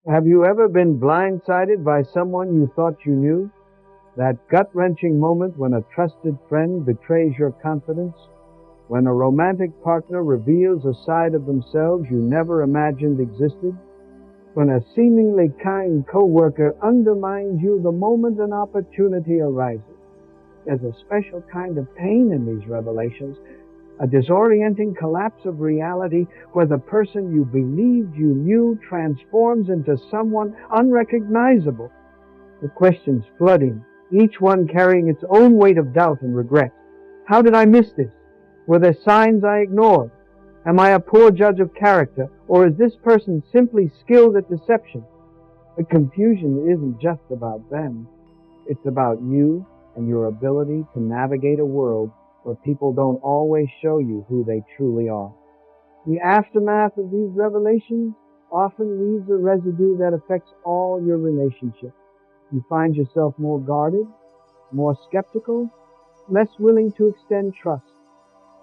Have you ever been blindsided by someone you thought you knew? That gut-wrenching moment when a trusted friend betrays your confidence? When a romantic partner reveals a side of themselves you never imagined existed? When a seemingly kind coworker undermines you the moment an opportunity arises? There's a special kind of pain in these revelations, a disorienting collapse of reality where the person you believed you knew transforms into someone unrecognizable. The questions flooding, each one carrying its own weight of doubt and regret. How did I miss this? Were there signs I ignored? Am I a poor judge of character, or is this person simply skilled at deception? The confusion isn't just about them. It's about you and your ability to navigate a world where people don't always show you who they truly are. The aftermath of these revelations often leaves a residue that affects all your relationships. You find yourself more guarded, more skeptical, less willing to extend trust.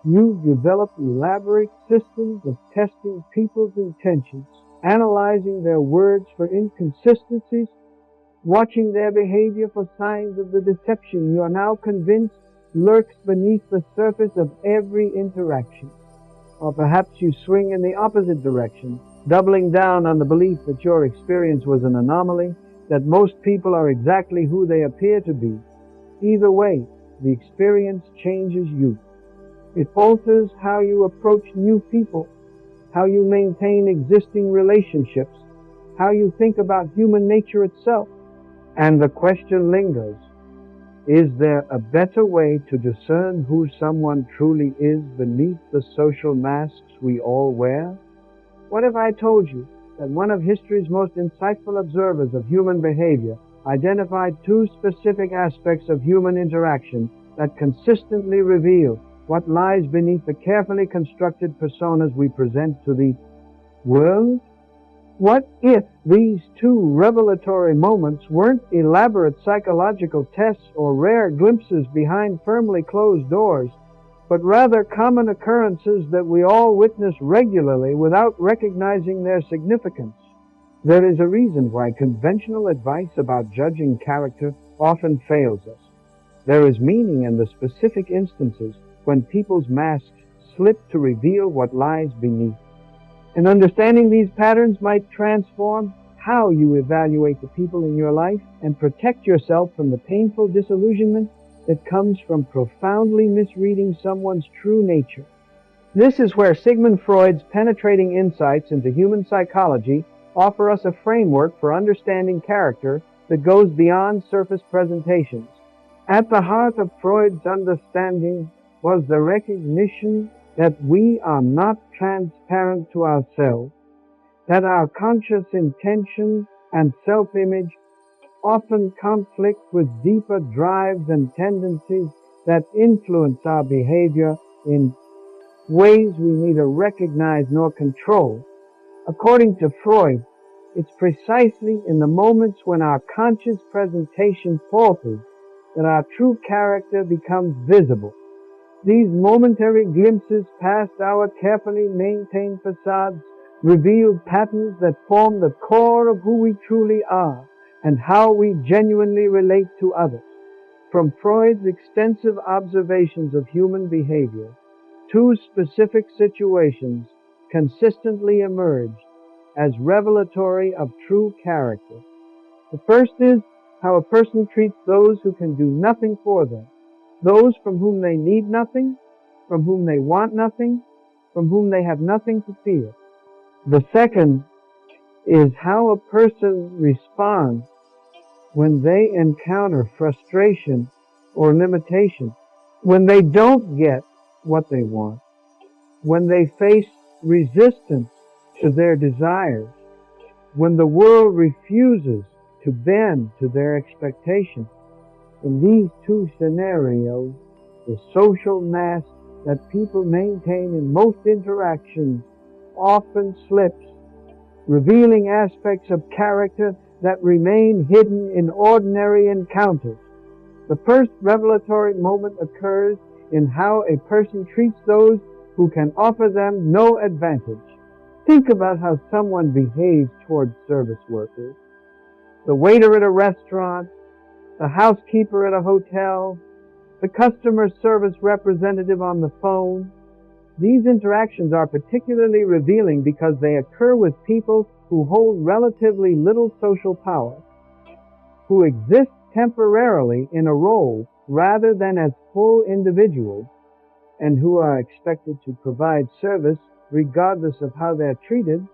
You've developed elaborate systems of testing people's intentions, analyzing their words for inconsistencies, watching their behavior for signs of the deception you are now convinced lurks beneath the surface of every interaction. Or perhaps you swing in the opposite direction, doubling down on the belief that your experience was an anomaly, that most people are exactly who they appear to be. Either way, the experience changes you. It alters how you approach new people, how you maintain existing relationships, how you think about human nature itself. And the question lingers, is there a better way to discern who someone truly is beneath the social masks we all wear? What if I told you that one of history's most insightful observers of human behavior identified two specific aspects of human interaction that consistently reveal what lies beneath the carefully constructed personas we present to the world? What if these two revelatory moments weren't elaborate psychological tests or rare glimpses behind firmly closed doors, but rather common occurrences that we all witness regularly without recognizing their significance? There is a reason why conventional advice about judging character often fails us. There is meaning in the specific instances when people's masks slip to reveal what lies beneath. And understanding these patterns might transform how you evaluate the people in your life and protect yourself from the painful disillusionment that comes from profoundly misreading someone's true nature. This is where Sigmund Freud's penetrating insights into human psychology offer us a framework for understanding character that goes beyond surface presentations. At the heart of Freud's understanding was the recognition that we are not transparent to ourselves, that our conscious intention and self-image often conflict with deeper drives and tendencies that influence our behavior in ways we neither recognize nor control. According to Freud, it's precisely in the moments when our conscious presentation falters that our true character becomes visible. These momentary glimpses past our carefully maintained facades reveal patterns that form the core of who we truly are and how we genuinely relate to others. From Freud's extensive observations of human behavior, two specific situations consistently emerged as revelatory of true character. The first is how a person treats those who can do nothing for them, those from whom they need nothing, from whom they want nothing, from whom they have nothing to fear. The second is how a person responds when they encounter frustration or limitation, when they don't get what they want, when they face resistance to their desires, when the world refuses to bend to their expectations. In these two scenarios, the social mask that people maintain in most interactions often slips, revealing aspects of character that remain hidden in ordinary encounters. The first revelatory moment occurs in how a person treats those who can offer them no advantage. Think about how someone behaves towards service workers, the waiter at a restaurant, the housekeeper at a hotel, the customer service representative on the phone. These interactions are particularly revealing because they occur with people who hold relatively little social power, who exist temporarily in a role rather than as full individuals, and who are expected to provide service regardless of how they're treated.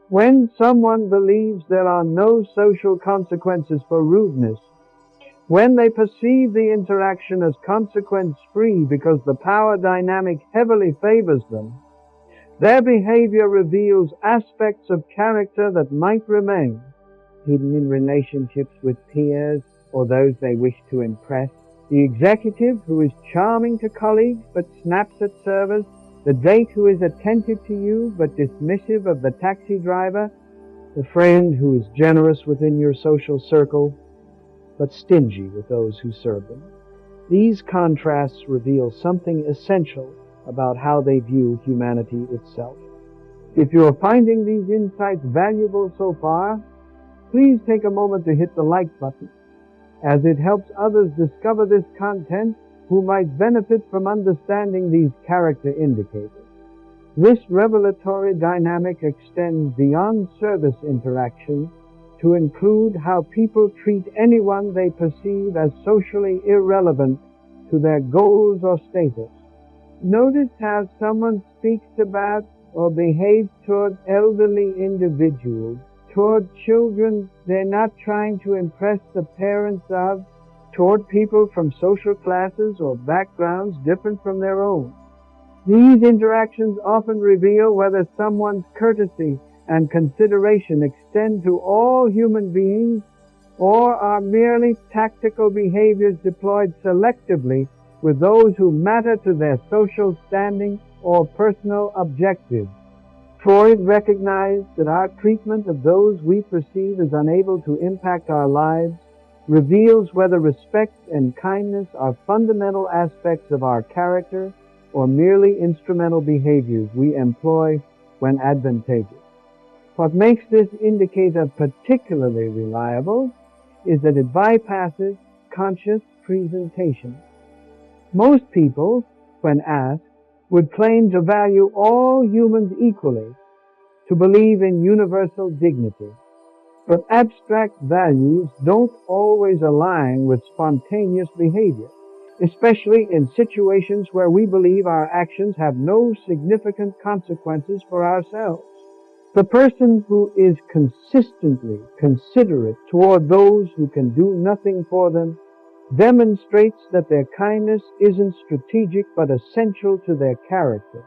When someone believes there are no social consequences for rudeness, when they perceive the interaction as consequence-free because the power dynamic heavily favors them, their behavior reveals aspects of character that might remain hidden in relationships with peers or those they wish to impress. The executive who is charming to colleagues but snaps at servers, the date who is attentive to you but dismissive of the taxi driver, the friend who is generous within your social circle but stingy with those who serve them. These contrasts reveal something essential about how they view humanity itself. If you are finding these insights valuable so far, please take a moment to hit the like button, as it helps others discover this content who might benefit from understanding these character indicators. This revelatory dynamic extends beyond service interactions to include how people treat anyone they perceive as socially irrelevant to their goals or status. Notice how someone speaks about or behaves toward elderly individuals, toward children they're not trying to impress the parents of, toward people from social classes or backgrounds different from their own. These interactions often reveal whether someone's courtesy and consideration extend to all human beings or are merely tactical behaviors deployed selectively with those who matter to their social standing or personal objectives. Freud recognized that our treatment of those we perceive as unable to impact our lives reveals whether respect and kindness are fundamental aspects of our character or merely instrumental behaviors we employ when advantageous. What makes this indicator particularly reliable is that it bypasses conscious presentation. Most people, when asked, would claim to value all humans equally, to believe in universal dignity. But abstract values don't always align with spontaneous behavior, especially in situations where we believe our actions have no significant consequences for ourselves. The person who is consistently considerate toward those who can do nothing for them demonstrates that their kindness isn't strategic but essential to their character.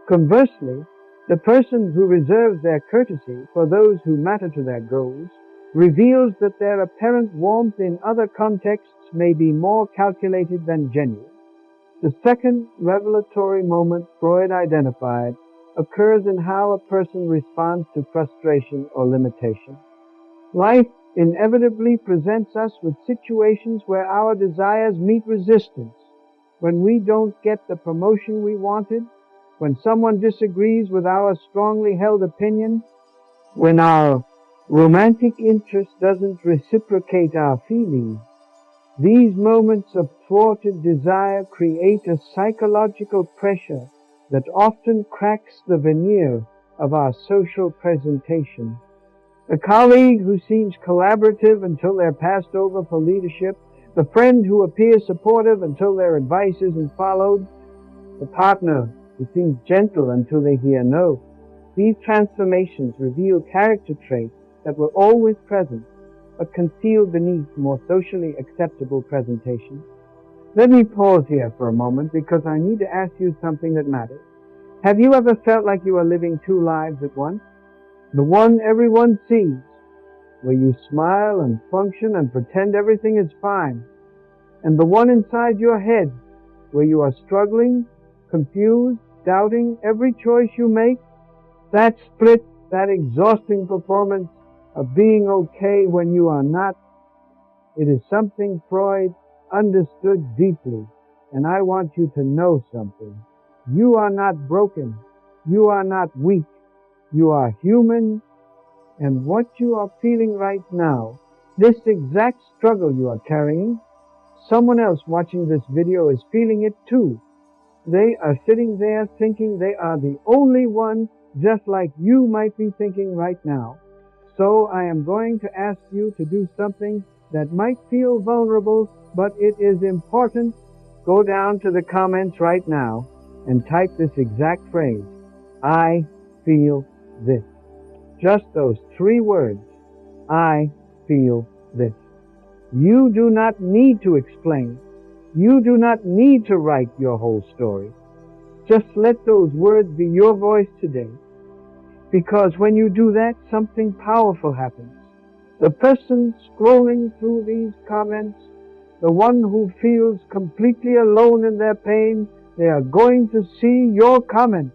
Conversely, the person who reserves their courtesy for those who matter to their goals reveals that their apparent warmth in other contexts may be more calculated than genuine. The second revelatory moment Freud identified occurs in how a person responds to frustration or limitation. Life inevitably presents us with situations where our desires meet resistance, when we don't get the promotion we wanted, when someone disagrees with our strongly held opinion, when our romantic interest doesn't reciprocate our feelings. These moments of thwarted desire create a psychological pressure that often cracks the veneer of our social presentation. The colleague who seems collaborative until they're passed over for leadership, the friend who appears supportive until their advice isn't followed, the partner who seems gentle until they hear no. These transformations reveal character traits that were always present, but concealed beneath more socially acceptable presentation. Let me pause here for a moment because I need to ask you something that matters. Have you ever felt like you are living two lives at once? The one everyone sees, where you smile and function and pretend everything is fine, and the one inside your head, where you are struggling, confused, doubting every choice you make. That split, that exhausting performance of being okay when you are not, it is something Freud understood deeply, and I want you to know something. You are not broken. You are not weak. You are human, and what you are feeling right now, this exact struggle you are carrying, someone else watching this video is feeling it too. They are sitting there thinking they are the only one, just like you might be thinking right now. So I am going to ask you to do something that might feel vulnerable, but it is important. Go down to the comments right now and type this exact phrase, I feel this. Just those 3 words, I feel this. You do not need to explain. You do not need to write your whole story. Just let those words be your voice today. Because when you do that, something powerful happens. The person scrolling through these comments, the one who feels completely alone in their pain, they are going to see your comment.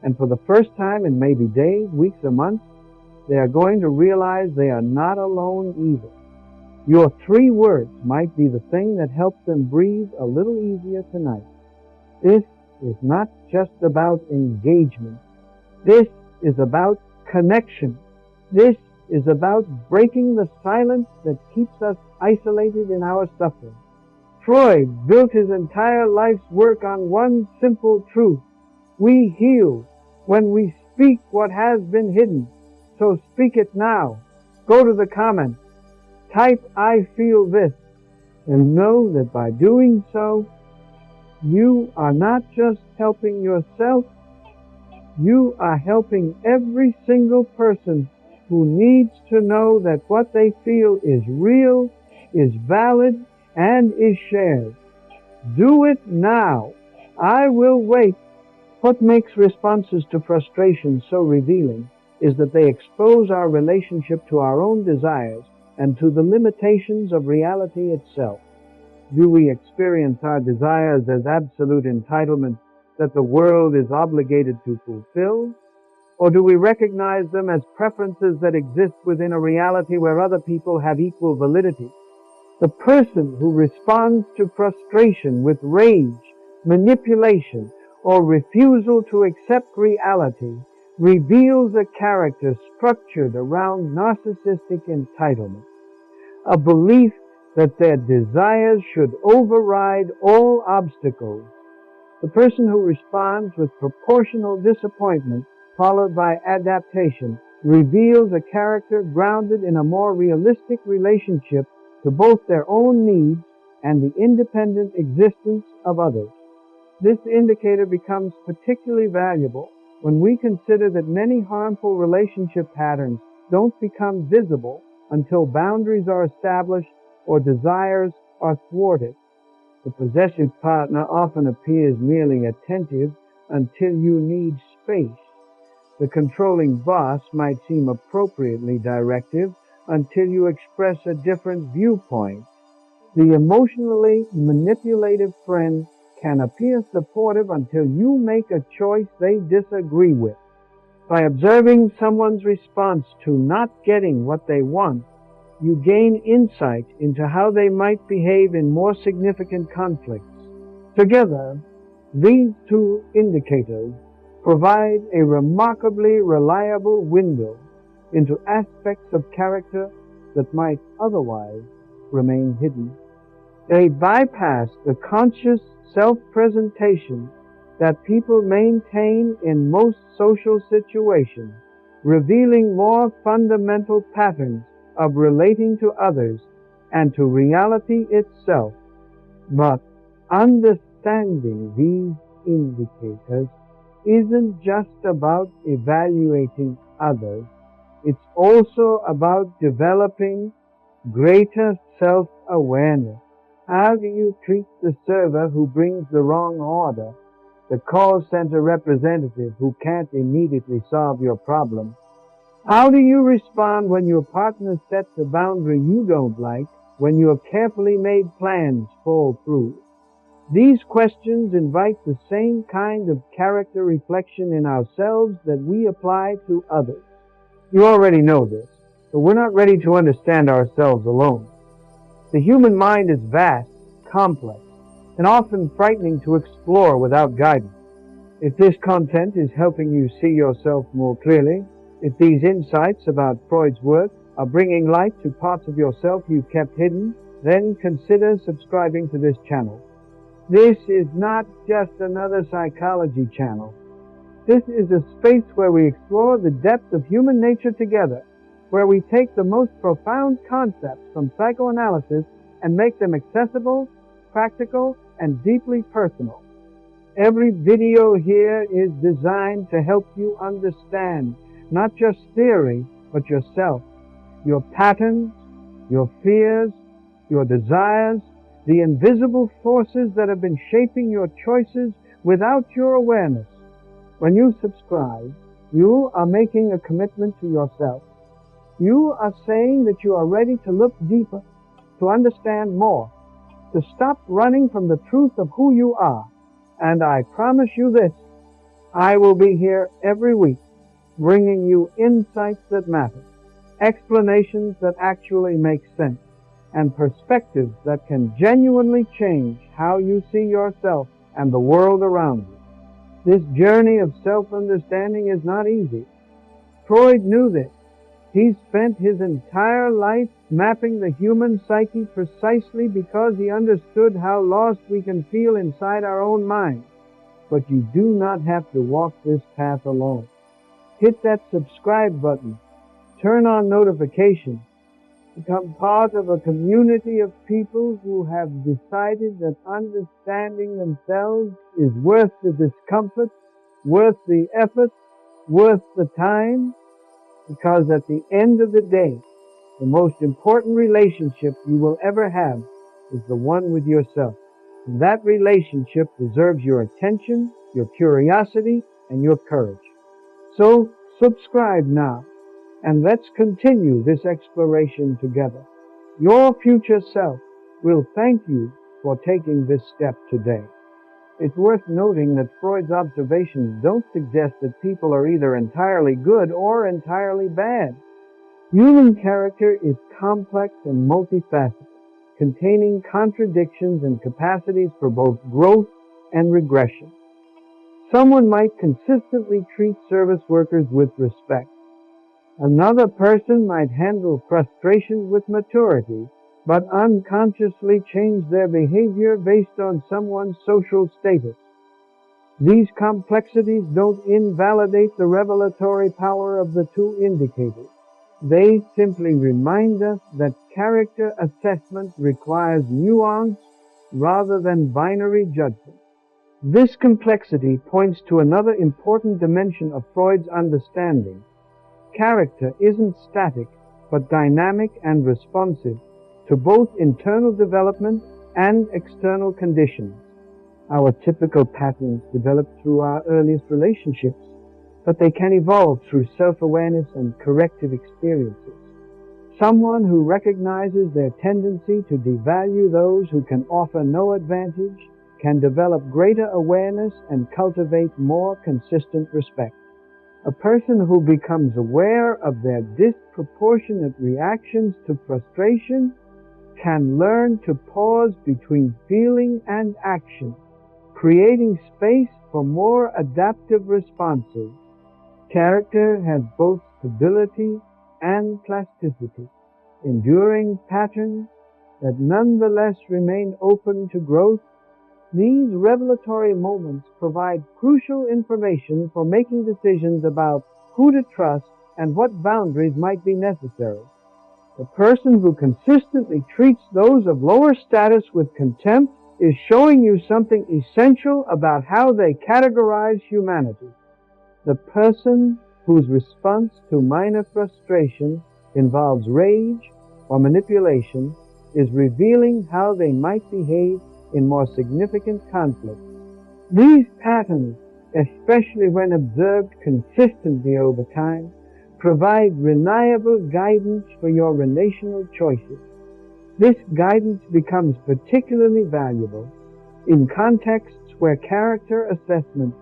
And for the first time in maybe days, weeks, or months, they are going to realize they are not alone either. Your 3 words might be the thing that helps them breathe a little easier tonight. This is not just about engagement. This is about connection. This is about breaking the silence that keeps us isolated in our suffering. Freud built his entire life's work on one simple truth. We heal when we speak what has been hidden. So speak it now. Go to the comments. Type, I feel this. And know that by doing so, you are not just helping yourself, you are helping every single person who needs to know that what they feel is real, is valid, and is shared. Do it now. I will wait. What makes responses to frustration so revealing is that they expose our relationship to our own desires and to the limitations of reality itself. Do we experience our desires as absolute entitlements that the world is obligated to fulfill? Or do we recognize them as preferences that exist within a reality where other people have equal validity? The person who responds to frustration with rage, manipulation, or refusal to accept reality reveals a character structured around narcissistic entitlement, a belief that their desires should override all obstacles. The person who responds with proportional disappointment followed by adaptation reveals a character grounded in a more realistic relationship to both their own needs and the independent existence of others. This indicator becomes particularly valuable when we consider that many harmful relationship patterns don't become visible until boundaries are established or desires are thwarted. The possessive partner often appears merely attentive until you need space. The controlling boss might seem appropriately directive until you express a different viewpoint. The emotionally manipulative friend can appear supportive until you make a choice they disagree with. By observing someone's response to not getting what they want, you gain insight into how they might behave in more significant conflicts. Together, these 2 indicators provide a remarkably reliable window into aspects of character that might otherwise remain hidden. They bypass the conscious self-presentation that people maintain in most social situations, revealing more fundamental patterns of relating to others and to reality itself. But understanding these indicators isn't just about evaluating others. It's also about developing greater self-awareness. How do you treat the server who brings the wrong order, the call center representative who can't immediately solve your problem? How do you respond when your partner sets a boundary you don't like, when your carefully made plans fall through? These questions invite the same kind of character reflection in ourselves that we apply to others. You already know this, but we're not ready to understand ourselves alone. The human mind is vast, complex, and often frightening to explore without guidance. If this content is helping you see yourself more clearly, if these insights about Freud's work are bringing light to parts of yourself you kept hidden, then consider subscribing to this channel. This is not just another psychology channel. This is a space where we explore the depths of human nature together, where we take the most profound concepts from psychoanalysis and make them accessible, practical, and deeply personal. Every video here is designed to help you understand not just theory, but yourself, your patterns, your fears, your desires, the invisible forces that have been shaping your choices without your awareness. When you subscribe, you are making a commitment to yourself. You are saying that you are ready to look deeper, to understand more, to stop running from the truth of who you are. And I promise you this, I will be here every week, bringing you insights that matter, explanations that actually make sense, and perspectives that can genuinely change how you see yourself and the world around you. This journey of self-understanding is not easy. Freud knew this. He spent his entire life mapping the human psyche precisely because he understood how lost we can feel inside our own minds. But you do not have to walk this path alone. Hit that subscribe button. Turn on notifications. Become part of a community of people who have decided that understanding themselves is worth the discomfort, worth the effort, worth the time. Because at the end of the day, the most important relationship you will ever have is the one with yourself. And that relationship deserves your attention, your curiosity, and your courage. So subscribe now, and let's continue this exploration together. Your future self will thank you for taking this step today. It's worth noting that Freud's observations don't suggest that people are either entirely good or entirely bad. Human character is complex and multifaceted, containing contradictions and capacities for both growth and regression. Someone might consistently treat service workers with respect. Another person might handle frustrations with maturity, but unconsciously change their behavior based on someone's social status. These complexities don't invalidate the revelatory power of the two indicators. They simply remind us that character assessment requires nuance rather than binary judgment. This complexity points to another important dimension of Freud's understanding. Character isn't static, but dynamic and responsive to both internal development and external conditions. Our typical patterns develop through our earliest relationships, but they can evolve through self-awareness and corrective experiences. Someone who recognizes their tendency to devalue those who can offer no advantage can develop greater awareness and cultivate more consistent respect. A person who becomes aware of their disproportionate reactions to frustration can learn to pause between feeling and action, creating space for more adaptive responses. Character has both stability and plasticity, enduring patterns that nonetheless remain open to growth. These revelatory moments provide crucial information for making decisions about who to trust and what boundaries might be necessary. The person who consistently treats those of lower status with contempt is showing you something essential about how they categorize humanity. The person whose response to minor frustration involves rage or manipulation is revealing how they might behave in more significant conflicts. These patterns, especially when observed consistently over time, provide reliable guidance for your relational choices. This guidance becomes particularly valuable in contexts where character assessment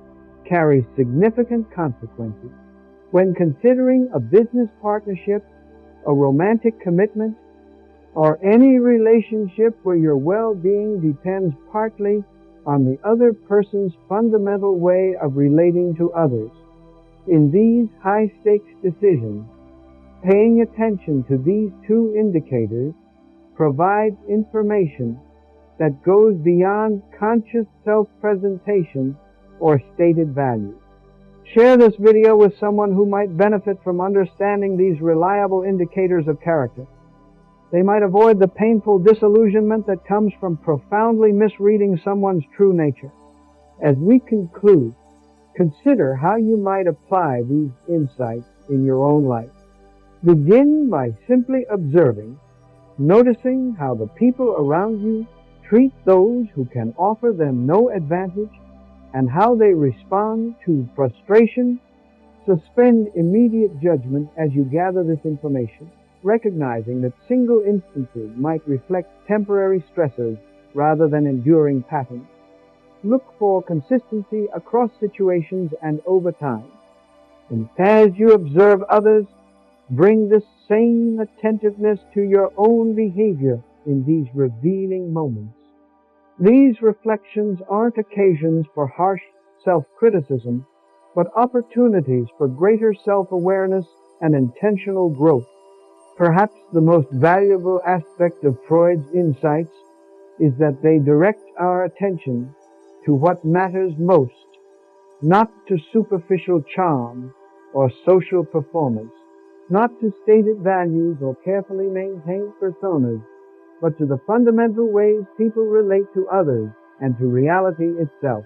carries significant consequences. When considering a business partnership, a romantic commitment, or any relationship where your well-being depends partly on the other person's fundamental way of relating to others. In these high-stakes decisions, paying attention to these two indicators provides information that goes beyond conscious self-presentation or stated values. Share this video with someone who might benefit from understanding these reliable indicators of character. They might avoid the painful disillusionment that comes from profoundly misreading someone's true nature. As we conclude, consider how you might apply these insights in your own life. Begin by simply observing, noticing how the people around you treat those who can offer them no advantage, and how they respond to frustration. Suspend immediate judgment as you gather this information, recognizing that single instances might reflect temporary stressors rather than enduring patterns. Look for consistency across situations and over time. And as you observe others, bring this same attentiveness to your own behavior in these revealing moments. These reflections aren't occasions for harsh self-criticism, but opportunities for greater self-awareness and intentional growth. Perhaps the most valuable aspect of Freud's insights is that they direct our attention to what matters most, not to superficial charm or social performance, not to stated values or carefully maintained personas, but to the fundamental ways people relate to others and to reality itself.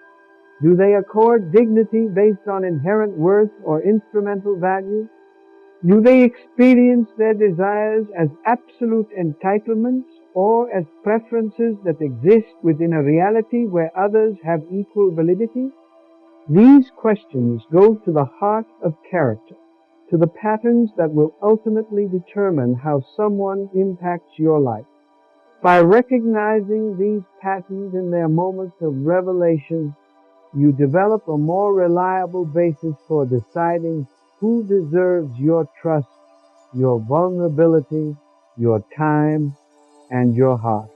Do they accord dignity based on inherent worth or instrumental value? Do they experience their desires as absolute entitlements or as preferences that exist within a reality where others have equal validity? These questions go to the heart of character, to the patterns that will ultimately determine how someone impacts your life. By recognizing these patterns in their moments of revelation, you develop a more reliable basis for deciding who deserves your trust, your vulnerability, your time, and your heart.